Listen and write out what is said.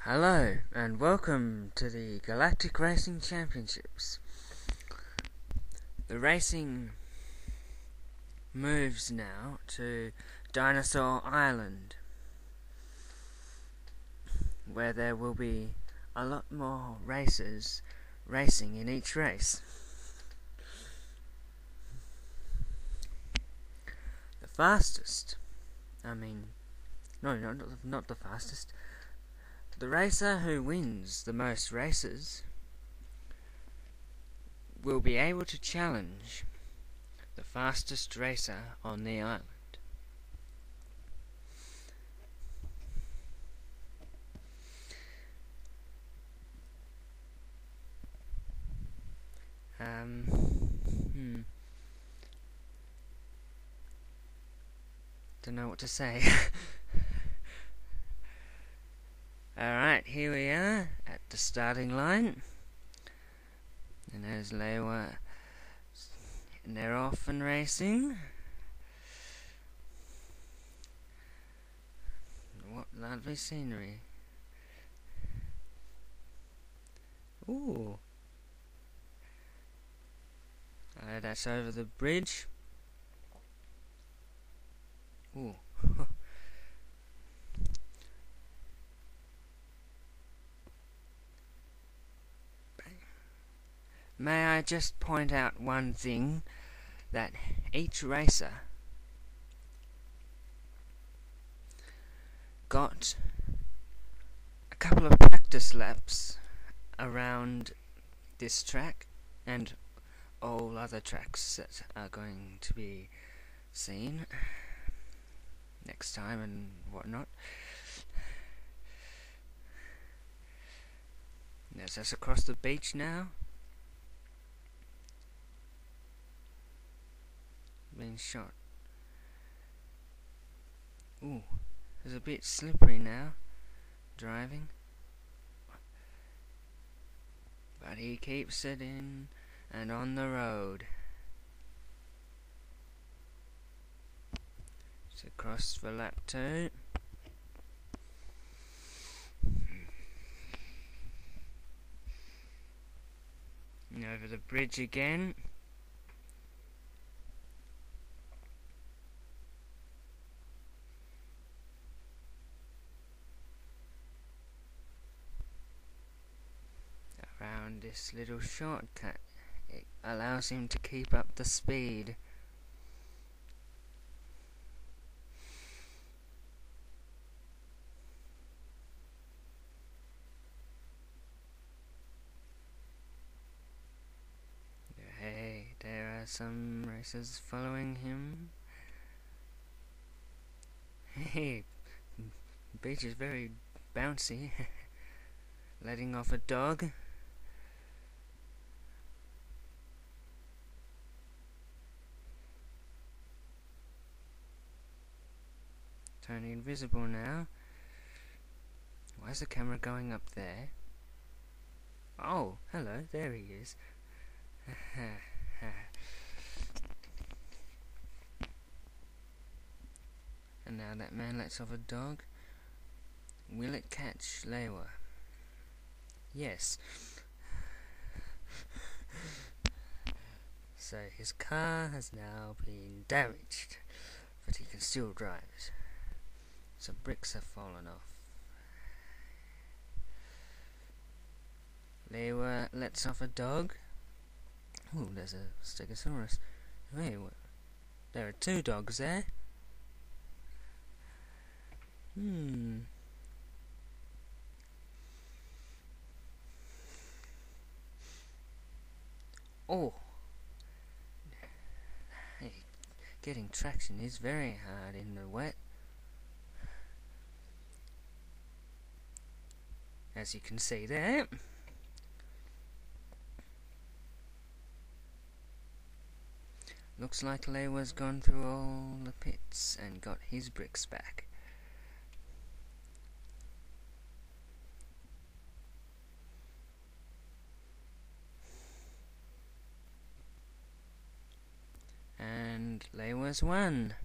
Hello and welcome to the Galactic Racing Championships. The racing moves now to Dinosaur Island, where there will be a lot more racers racing in each race. The fastest, not the fastest. The racer who wins the most races will be able to challenge the fastest racer on the island. Don't know what to say. Alright, here we are at the starting line. And there's Lewa, and they're off and racing. What lovely scenery. Ooh. That's over the bridge. Ooh. May I just point out one thing, that each racer got a couple of practice laps around this track and all other tracks that are going to be seen next time and whatnot. There's us across the beach now. Being shot. Ooh, it's a bit slippery now, driving. But he keeps it in and on the road. It's across for lap 2. And over the bridge again. Around this little shortcut, it allows him to keep up the speed. Hey, there are some racers following him. Hey, the beach is very bouncy. Letting off a dog. Turning invisible now. Why is the camera going up there? Oh, hello, there he is. And now that man lets off a dog. Will it catch Lewa? Yes. So his car has now been damaged, but he can still drive it. Some bricks have fallen off. Lewa lets off a dog. Ooh, there's a Stegosaurus. Hey, there are 2 dogs there. Oh. Hey, getting traction is very hard in the wet. As you can see there. Looks like Lewa's gone through all the pits and got his bricks back. And Lewa's won.